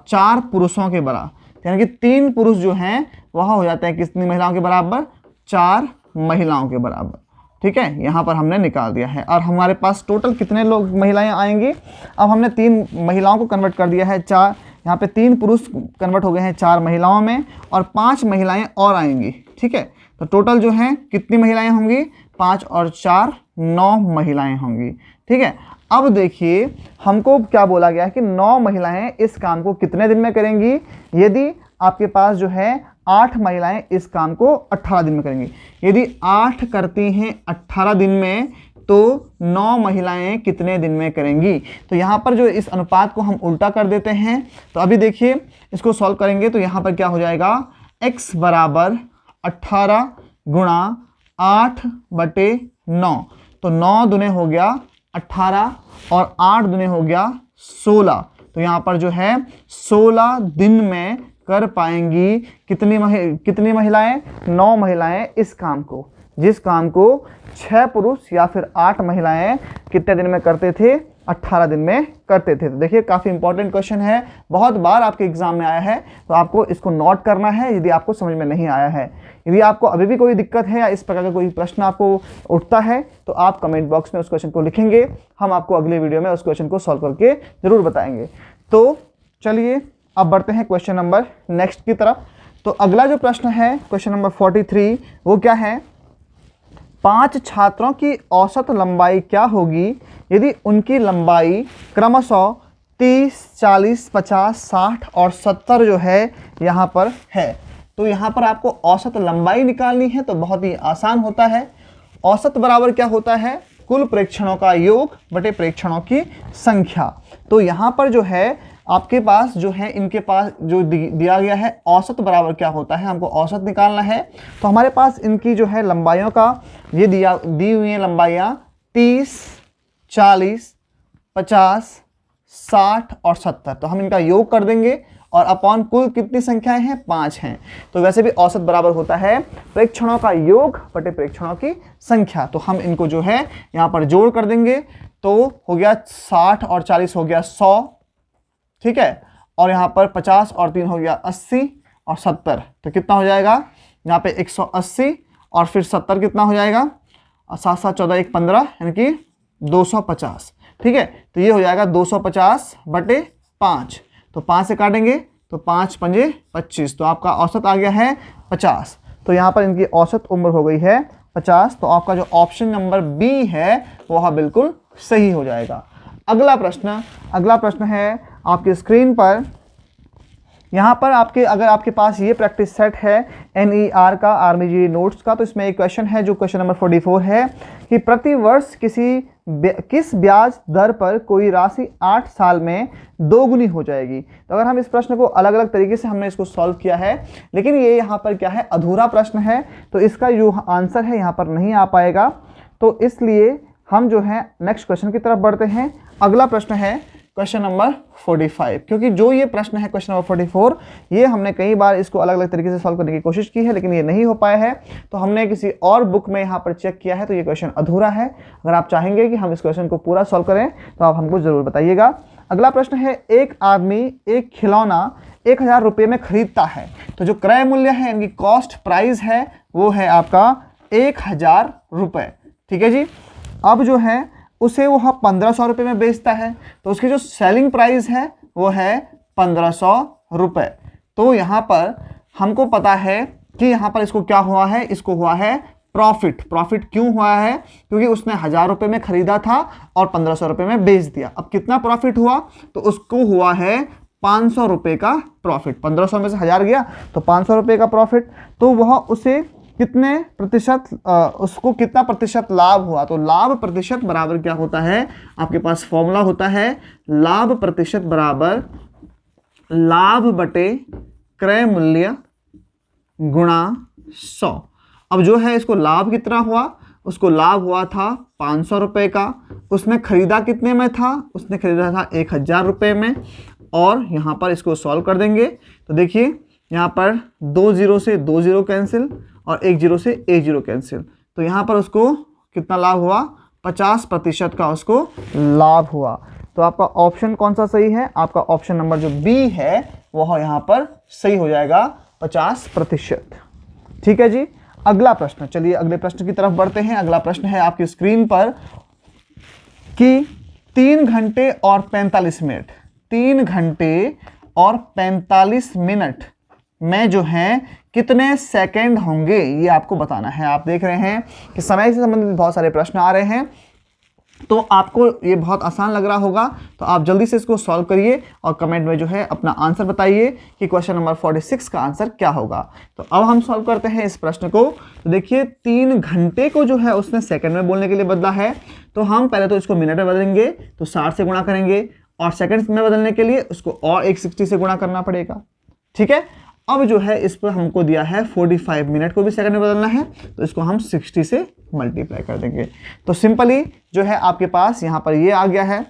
A: 4 पुरुषों के बराबर, यानी कि 3 पुरुष जो हैं वह हो जाता है कितनी महिलाओं के बराबर, 4 महिलाओं के बराबर। ठीक है, यहाँ पर हमने निकाल दिया है। और हमारे पास टोटल कितने लोग महिलाएं आएंगी, अब हमने 3 महिलाओं को कन्वर्ट कर दिया है 4, यहाँ पे 3 पुरुष कन्वर्ट हो गए हैं 4 महिलाओं में, और 5 महिलाएं और आएंगी। ठीक है, तो टोटल जो हैं कितनी महिलाएं होंगी, 5 और 4 9 महिलाएं होंगी। ठीक है, अब देखिए हमको क्या बोला गया है कि 9 महिलाएं इस काम को कितने दिन में करेंगी। यदि आपके पास जो है 8 महिलाएं इस काम को 18 दिन में करेंगी, यदि 8 करती हैं 18 दिन में, तो 9 महिलाएं कितने दिन में करेंगी। तो यहाँ पर जो इस अनुपात को हम उल्टा कर देते हैं। तो अभी देखिए इसको सॉल्व करेंगे तो यहाँ पर क्या हो जाएगा, x बराबर 18 गुणा 8 बटे 9, तो 9 दुने हो गया 18 और 8 दुने हो गया 16। तो यहाँ पर जो है 16 दिन में कर पाएंगी कितनी महिलाएं, 9 महिलाएं इस काम को। जिस काम को 6 पुरुष या फिर 8 महिलाएं कितने दिन में करते थे? 18 दिन में करते थे। तो देखिए काफ़ी इंपॉर्टेंट क्वेश्चन है, बहुत बार आपके एग्जाम में आया है, तो आपको इसको नोट करना है यदि आपको समझ में नहीं आया है। यदि आपको अभी भी कोई दिक्कत है या इस प्रकार का कोई प्रश्न आपको उठता है तो आप कमेंट बॉक्स में उस क्वेश्चन को लिखेंगे, हम आपको अगले वीडियो में उस क्वेश्चन को सॉल्व करके ज़रूर बताएंगे। तो चलिए अब बढ़ते हैं क्वेश्चन नंबर नेक्स्ट की तरफ। तो अगला जो प्रश्न है क्वेश्चन नंबर 43, वो क्या है? 5 छात्रों की औसत लंबाई क्या होगी यदि उनकी लंबाई क्रमशः 30, 40, 50, 60 और 70 जो है यहाँ पर है। तो यहाँ पर आपको औसत लंबाई निकालनी है, तो बहुत ही आसान होता है। औसत बराबर क्या होता है? कुल प्रेक्षणों का योग बटे प्रेक्षणों की संख्या। तो यहाँ पर जो है आपके पास जो है, इनके पास जो दिया गया है औसत बराबर क्या होता है, हमको औसत निकालना है। तो हमारे पास इनकी जो है लंबाइयों का ये दी हुई है लंबाइयाँ 30, 40, 50, 60 और 70। तो हम इनका योग कर देंगे और अपॉन कुल कितनी संख्याएं हैं? 5 हैं। तो वैसे भी औसत बराबर होता है प्रेक्षणों का योग बटे प्रेक्षणों की संख्या। तो हम इनको जो है यहाँ पर जोड़ कर देंगे, तो हो गया 60 और 40 हो गया 100, ठीक है। और यहाँ पर 50 और 3 हो गया 80 और 70, तो कितना हो जाएगा यहाँ पे 180 और फिर 70 कितना हो जाएगा? 7 7 14 1 15 यानी कि 250, ठीक है। तो ये हो जाएगा 250 बटे 5। तो 5 से काटेंगे तो 5 पंजे 25, तो आपका औसत आ गया है 50। तो यहाँ पर इनकी औसत उम्र हो गई है 50। तो आपका जो ऑप्शन नंबर बी है वह बिल्कुल सही हो जाएगा। अगला प्रश्न है आपकी स्क्रीन पर। यहाँ पर अगर आपके पास ये प्रैक्टिस सेट है NER का, आर्मी जी नोट्स का, तो इसमें एक क्वेश्चन है जो क्वेश्चन नंबर 44 है कि प्रति वर्ष किस ब्याज दर पर कोई राशि 8 साल में दोगुनी हो जाएगी। तो अगर हम इस प्रश्न को अलग अलग तरीके से हमने इसको सॉल्व किया है, लेकिन ये यहाँ पर क्या है, अधूरा प्रश्न है, तो इसका जो आंसर है यहाँ पर नहीं आ पाएगा। तो इसलिए हम जो है नेक्स्ट क्वेश्चन की तरफ बढ़ते हैं। अगला प्रश्न है क्वेश्चन नंबर 45, क्योंकि जो ये प्रश्न है क्वेश्चन नंबर 44, ये हमने कई बार इसको अलग अलग तरीके से सॉल्व करने की कोशिश की है, लेकिन ये नहीं हो पाया है। तो हमने किसी और बुक में यहाँ पर चेक किया है, तो ये क्वेश्चन अधूरा है। अगर आप चाहेंगे कि हम इस क्वेश्चन को पूरा सॉल्व करें तो आप हमको ज़रूर बताइएगा। अगला प्रश्न है, एक आदमी एक खिलौना 1000 रुपये में खरीदता है, तो जो क्रय मूल्य है, इनकी कॉस्ट प्राइस है, वो है आपका 1000 रुपये, ठीक है जी। अब जो है उसे वो 1500 रुपये में बेचता है, तो उसकी जो सेलिंग प्राइस है वो है 1500 रुपये। तो यहाँ पर हमको पता है कि यहाँ पर इसको क्या हुआ है, इसको हुआ है प्रॉफिट क्यों हुआ है? क्योंकि उसने 1000 रुपये में खरीदा था और 1500 रुपये में बेच दिया। अब कितना प्रॉफिट हुआ? तो उसको हुआ है 500 रुपये का प्रॉफिट। 1500 में से 1000 गया तो 500 रुपये का प्रॉफिट। तो वह उसे कितने प्रतिशत उसको कितना प्रतिशत लाभ हुआ? तो लाभ प्रतिशत बराबर क्या होता है? आपके पास फॉर्मूला होता है लाभ प्रतिशत बराबर लाभ बटे क्रय मूल्य गुणा 100। अब जो है इसको लाभ कितना हुआ? उसको लाभ हुआ था 500 रुपये का। उसने खरीदा कितने में था? उसने खरीदा था 1000 रुपये में। और यहाँ पर इसको सॉल्व कर देंगे तो देखिए यहाँ पर 2 0 से 2 0 कैंसिल और 1 0 से 1 0 कैंसिल। तो यहाँ पर उसको कितना लाभ हुआ? 50% का उसको लाभ हुआ। तो आपका ऑप्शन कौन सा सही है? आपका ऑप्शन नंबर जो बी है वह यहाँ पर सही हो जाएगा, 50%। ठीक है जी। अगला प्रश्न, चलिए अगले प्रश्न की तरफ बढ़ते हैं। अगला प्रश्न है आपकी स्क्रीन पर कि 3 घंटे और 45 मिनट 3 घंटे और 45 मिनट में जो है कितने सेकंड होंगे, ये आपको बताना है। आप देख रहे हैं कि समय से संबंधित बहुत सारे प्रश्न आ रहे हैं, तो आपको ये बहुत आसान लग रहा होगा, तो आप जल्दी से इसको सॉल्व करिए और कमेंट में जो है अपना आंसर बताइए कि क्वेश्चन नंबर 46 का आंसर क्या होगा। तो अब हम सॉल्व करते हैं इस प्रश्न को। तो देखिए 3 घंटे को जो है उसने सेकंड में बोलने के लिए बदला है, तो हम पहले तो इसको मिनट में बदलेंगे, तो 60 से गुणा करेंगे, और सेकंड्स में बदलने के लिए उसको और 160 से गुणा करना पड़ेगा। ठीक है। अब जो है इस पर हमको दिया है 45 मिनट को भी सेकंड में बदलना है, तो इसको हम 60 से मल्टीप्लाई कर देंगे। तो सिंपली जो है आपके पास यहाँ पर ये आ गया है।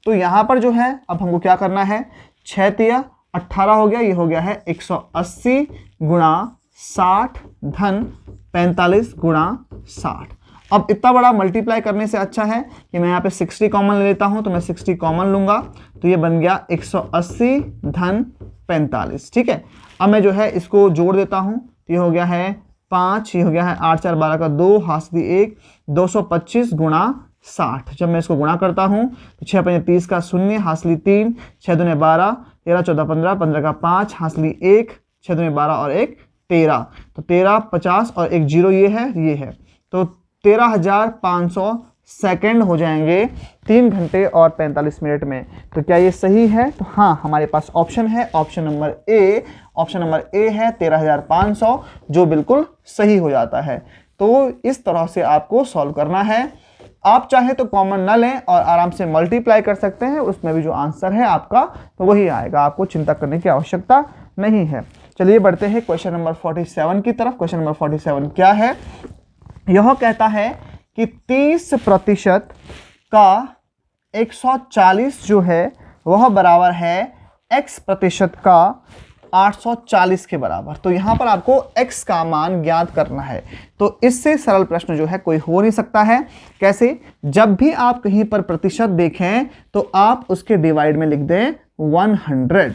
A: तो यहाँ पर जो है अब हमको क्या करना है, 6 तिया 18 हो गया, ये हो गया है 180 गुणा 60 धन 45 गुणा 60। अब इतना बड़ा मल्टीप्लाई करने से अच्छा है कि मैं यहाँ पे 60 कॉमन ले लेता हूँ, तो मैं 60 कॉमन लूँगा, तो ये बन गया 180 धन 45। ठीक है, अब मैं जो है इसको जोड़ देता हूँ, तो ये हो गया है 5, ये हो गया है 8 4 12 का 2, हासिल 1, 225 गुणा 60। जब मैं इसको गुणा करता हूँ तो 6 5 30 का 0, हासिल 3, 6 दूने 12, 13 14 15, 15 का 5, हासिल 1, 6 दूने 12 और 1 13, तो 13 50 और एक 0 ये है, तो 13,500 सेकंड हो जाएंगे 3 घंटे और 45 मिनट में। तो क्या ये सही है? तो हाँ, हमारे पास ऑप्शन है, ऑप्शन नंबर ए है 13,500, जो बिल्कुल सही हो जाता है। तो इस तरह से आपको सॉल्व करना है। आप चाहे तो कॉमन ना लें और आराम से मल्टीप्लाई कर सकते हैं, उसमें भी जो आंसर है आपका तो वही आएगा, आपको चिंता करने की आवश्यकता नहीं है। चलिए बढ़ते हैं क्वेश्चन नंबर 47 की तरफ। क्वेश्चन नंबर 47 क्या है? यह कहता है कि 30% का 140 जो है वह बराबर है x प्रतिशत का 840 के बराबर। तो यहाँ पर आपको x का मान ज्ञात करना है। तो इससे सरल प्रश्न जो है कोई हो नहीं सकता है। कैसे? जब भी आप कहीं पर प्रतिशत देखें तो आप उसके डिवाइड में लिख दें 100।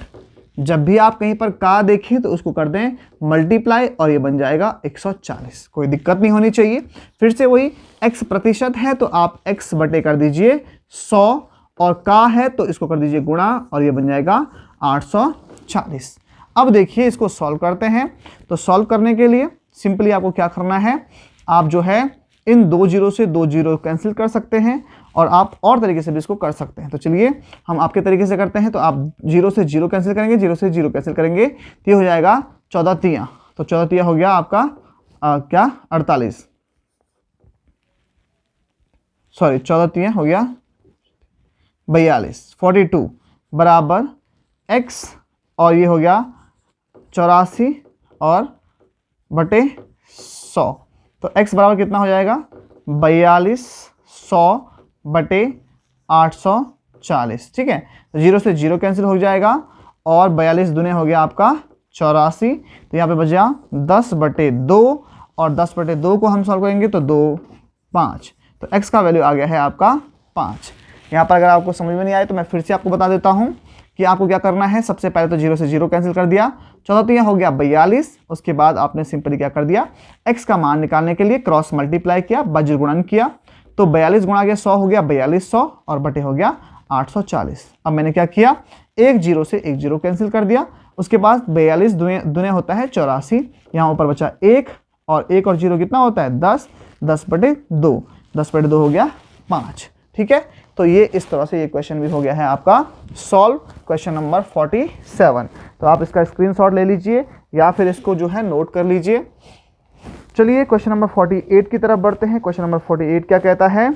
A: जब भी आप कहीं पर का देखें तो उसको कर दें मल्टीप्लाई और ये बन जाएगा 140। कोई दिक्कत नहीं होनी चाहिए। फिर से वही, x प्रतिशत है तो आप x बटे कर दीजिए 100 और का है तो इसको कर दीजिए गुणा और ये बन जाएगा 840। अब देखिए इसको सॉल्व करते हैं। तो सॉल्व करने के लिए सिंपली आपको क्या करना है, आप जो है इन 2 जीरो से 2 जीरो कैंसिल कर सकते हैं और आप और तरीके से भी इसको कर सकते हैं। तो चलिए हम आपके तरीके से करते हैं। तो आप 0 से 0 कैंसिल करेंगे, 0 से 0 कैंसिल करेंगे, तो ये हो जाएगा 14 तिया। तो 14 तिया हो गया आपका क्या 48, सॉरी 14 तिया हो गया 42, 42 बराबर x और ये हो गया 84 और बटे 100। तो x बराबर कितना हो जाएगा 42 100 बटे 840। ठीक है, तो 0 से 0 कैंसिल हो जाएगा और 42 दूने हो गया आपका 84। तो यहाँ पे बचा 10 बटे 2 और 10 बटे 2 को हम सॉल्व करेंगे तो 2 5। तो x का वैल्यू आ गया है आपका 5। यहाँ पर अगर आपको समझ में नहीं आए तो मैं फिर से आपको बता देता हूँ कि आपको क्या करना है। सबसे पहले तो 0 से 0 कैंसिल कर दिया, 14 तिया हो गया 42। उसके बाद आपने सिंपली क्या कर दिया, x का मान निकालने के लिए क्रॉस मल्टीप्लाई किया, वज्र गुणन किया, तो 42 गुणा गया 100 हो गया 4200 और बटे हो गया 840। अब मैंने क्या किया, एक जीरो से एक जीरो कैंसिल कर दिया। उसके बाद 42 दुने होता है 84, यहाँ ऊपर बचा 1 और 1 और 0 कितना होता है 10, 10 बटे 2, 10 बटे 2 हो गया 5। ठीक है, तो ये इस तरह से ये क्वेश्चन भी हो गया है आपका सॉल्व, क्वेश्चन नंबर 47। तो आप इसका स्क्रीनशॉट ले लीजिए या फिर इसको जो है नोट कर लीजिए। चलिए क्वेश्चन नंबर 48 की तरफ बढ़ते हैं। क्वेश्चन नंबर 48 क्या कहता है,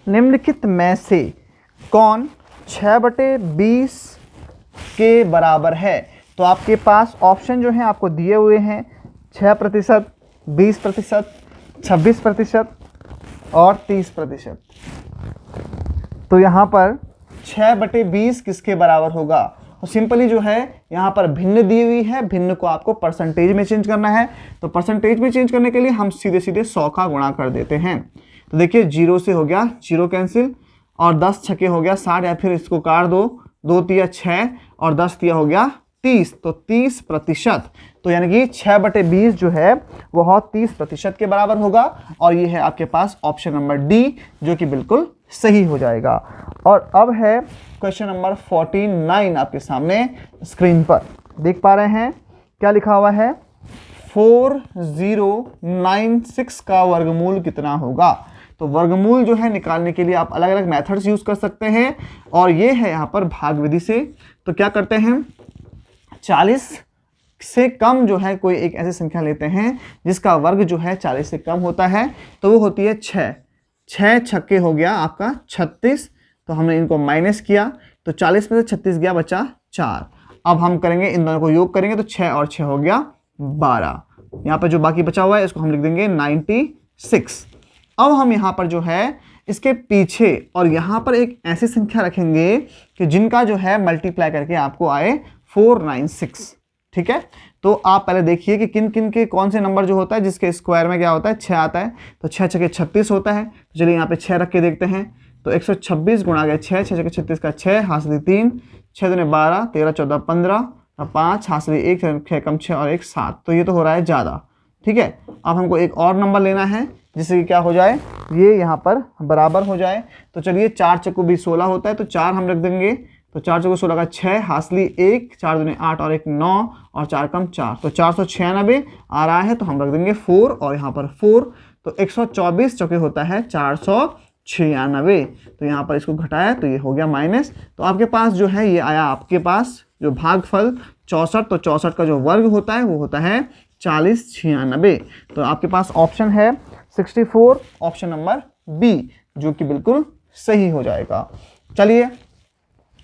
A: निम्नलिखित में से कौन 6/20 के बराबर है? तो आपके पास ऑप्शन जो है आपको दिए हुए हैं 6%, 20%, 26% और 30%। तो यहाँ पर 6/20 किसके बराबर होगा? तो सिंपली जो है यहाँ पर भिन्न दी हुई है, भिन्न को आपको परसेंटेज में चेंज करना है। तो परसेंटेज में चेंज करने के लिए हम सीधे सीधे 100 का गुणा कर देते हैं। तो देखिए 0 से हो गया 0 कैंसिल और 10 छके हो गया 60, या फिर इसको काट दो, 2 तिया 6 और 10 तिया हो गया 30, तो 30%। तो यानी कि 6/20 जो है वह 30% के बराबर होगा और ये है आपके पास ऑप्शन नंबर डी, जो कि बिल्कुल सही हो जाएगा। और अब है क्वेश्चन नंबर 49 आपके सामने स्क्रीन पर देख पा रहे हैं, क्या लिखा हुआ है, 4096 का वर्गमूल कितना होगा? तो वर्गमूल जो है निकालने के लिए आप अलग अलग मेथड्स यूज कर सकते हैं और ये है यहाँ पर भाग विधि से। तो क्या करते हैं, 40 से कम जो है कोई एक ऐसी संख्या लेते हैं जिसका वर्ग जो है 40 से कम होता है, तो वो होती है 6 छक्के हो गया आपका 36। तो हमने इनको माइनस किया तो 40 में से 36 गया, बचा 4। अब हम करेंगे इन दोनों को योग करेंगे तो 6 और 6 हो गया 12। यहाँ पर जो बाकी बचा हुआ है इसको हम लिख देंगे 96। अब हम यहाँ पर जो है इसके पीछे और यहाँ पर एक ऐसी संख्या रखेंगे कि जिनका जो है मल्टीप्लाई करके आपको आए 496। ठीक है। तो आप पहले देखिए कि किन किन के कौन से नंबर जो होता है जिसके स्क्वायर में क्या होता है 6 आता है, तो 6 छके 36 होता है। तो चलिए यहाँ पे 6 रख के देखते हैं। तो 126 गुणा गया 6, 6 छके 36 का 6, हासिल 3, 6 दूने 12, 13 14 15, 5 हासिल 1, 6 कम 6 और 1 7। तो ये तो हो रहा है ज़्यादा, ठीक है। अब हमको एक और नंबर लेना है जिससे कि क्या हो जाए, ये यहाँ पर बराबर हो जाए। तो चलिए 4 चक्कू भी 16 होता है, तो 4 हम रख देंगे। तो 4 चक्कू 16 का 6, हासिली 1, 4 दूने 8 और 1 9 और 4 कम 4, तो 496 आ रहा है। तो हम रख देंगे 4 और यहाँ पर 4। तो 124 चौके होता है 496। तो यहाँ पर इसको घटाया तो ये हो गया माइनस। तो आपके पास जो है ये आया आपके पास जो भागफल 64। तो 64 का जो वर्ग होता है वो होता है 4096। तो आपके पास ऑप्शन है 64, ऑप्शन नंबर बी, जो कि बिल्कुल सही हो जाएगा। चलिए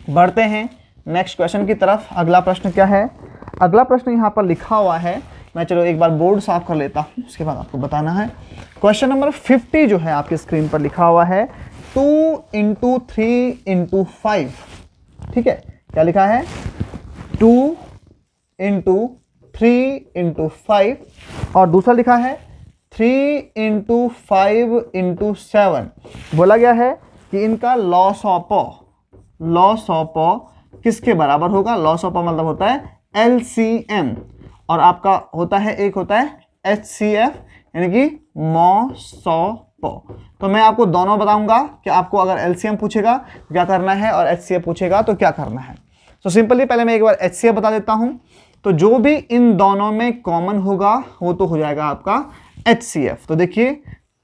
A: बढ़ते हैं नेक्स्ट क्वेश्चन की तरफ। अगला प्रश्न क्या है? अगला प्रश्न यहाँ पर लिखा हुआ है, मैं चलो एक बार बोर्ड साफ कर लेता हूँ, उसके बाद आपको बताना है। क्वेश्चन नंबर 50 जो है आपकी स्क्रीन पर लिखा हुआ है 2 × 3 × 5, ठीक है। क्या लिखा है? 2 × 3 × 5 और दूसरा लिखा है 3 × 5 × 7। बोला गया है कि इनका लॉस ऑफ किसके बराबर होगा? लॉस ऑफ मतलब होता है LCM और आपका होता है एक होता है HCF यानी कि मॉ तो मैं आपको दोनों बताऊंगा कि आपको अगर LCM पूछेगा तो क्या करना है और HCF पूछेगा तो क्या करना है। तो सिंपली पहले मैं एक बार HCF बता देता हूं। तो जो भी इन दोनों में कॉमन होगा वो तो हो जाएगा आपका HCF। तो देखिए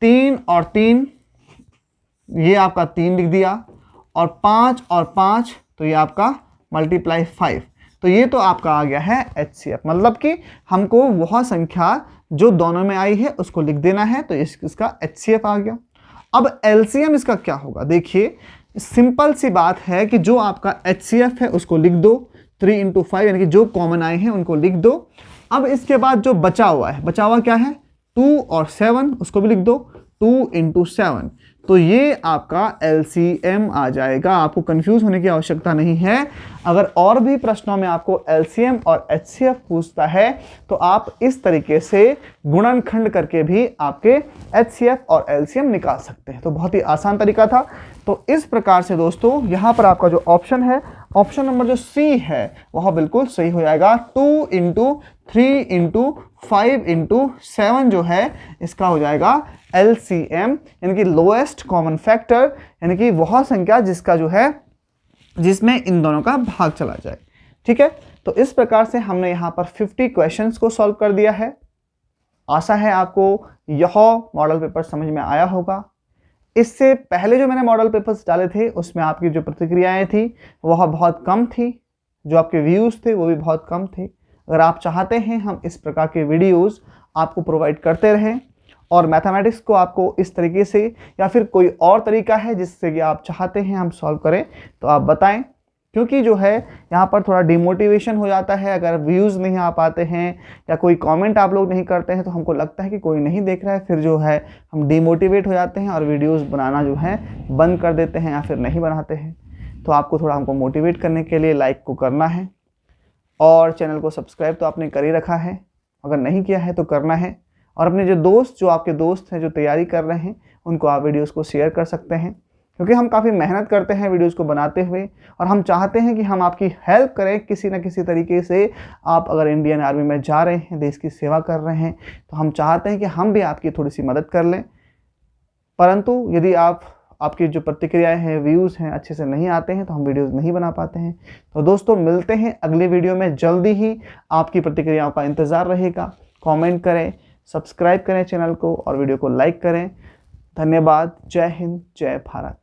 A: 3 और 3, ये आपका 3 लिख दिया, और 5 और 5 तो ये आपका मल्टीप्लाई 5। तो ये तो आपका आ गया है HCF, मतलब कि हमको वह संख्या जो दोनों में आई है उसको लिख देना है। तो इसका HCF आ गया। अब LCM इसका क्या होगा? देखिए सिंपल सी बात है कि जो आपका HCF है उसको लिख दो 3 × 5, यानी कि जो कॉमन आए हैं उनको लिख दो। अब इसके बाद जो बचा हुआ क्या है? 2 और 7, उसको भी लिख दो 2 × 7। तो ये आपका LCM आ जाएगा। आपको कंफ्यूज होने की आवश्यकता नहीं है। अगर और भी प्रश्नों में आपको LCM और HCF पूछता है तो आप इस तरीके से गुणनखंड करके भी आपके HCF और LCM निकाल सकते हैं। तो बहुत ही आसान तरीका था। तो इस प्रकार से दोस्तों यहाँ पर आपका जो ऑप्शन है, ऑप्शन नंबर जो C है वह बिल्कुल सही हो जाएगा। 2 × 3 × 5 × 7 जो है इसका हो जाएगा LCM, यानी कि लोएस्ट कॉमन फैक्टर, यानी कि वह संख्या जिसका जो है जिसमें इन दोनों का भाग चला जाए, ठीक है। तो इस प्रकार से हमने यहाँ पर 50 क्वेश्चंस को सॉल्व कर दिया है। आशा है आपको यह मॉडल पेपर समझ में आया होगा। इससे पहले जो मैंने मॉडल पेपर्स डाले थे उसमें आपकी जो प्रतिक्रियाएं थी वह बहुत कम थी, जो आपके व्यूज़ थे वो भी बहुत कम थे। अगर आप चाहते हैं हम इस प्रकार के वीडियोस आपको प्रोवाइड करते रहें और मैथमेटिक्स को आपको इस तरीके से या फिर कोई और तरीका है जिससे कि आप चाहते हैं हम सॉल्व करें तो आप बताएं, क्योंकि जो है यहाँ पर थोड़ा डिमोटिवेशन हो जाता है। अगर व्यूज़ नहीं आ पाते हैं या कोई कमेंट आप लोग नहीं करते हैं तो हमको लगता है कि कोई नहीं देख रहा है, फिर जो है हम डिमोटिवेट हो जाते हैं और वीडियोस बनाना जो है बंद कर देते हैं या फिर नहीं बनाते हैं। तो आपको थोड़ा हमको मोटिवेट करने के लिए लाइक को करना है और चैनल को सब्सक्राइब तो आपने कर ही रखा है, अगर नहीं किया है तो करना है। और अपने जो आपके दोस्त हैं जो तैयारी कर रहे हैं उनको आप वीडियोस को शेयर कर सकते हैं, क्योंकि हम काफ़ी मेहनत करते हैं वीडियोस को बनाते हुए और हम चाहते हैं कि हम आपकी हेल्प करें किसी न किसी तरीके से। आप अगर इंडियन आर्मी में जा रहे हैं, देश की सेवा कर रहे हैं, तो हम चाहते हैं कि हम भी आपकी थोड़ी सी मदद कर लें। परंतु यदि आपकी जो प्रतिक्रियाएं हैं, व्यूज़ हैं, अच्छे से नहीं आते हैं तो हम वीडियोज़ नहीं बना पाते हैं। तो दोस्तों मिलते हैं अगले वीडियो में जल्दी ही। आपकी प्रतिक्रियाओं का इंतज़ार रहेगा। कॉमेंट करें, सब्सक्राइब करें चैनल को और वीडियो को लाइक करें। धन्यवाद। जय हिंद, जय भारत।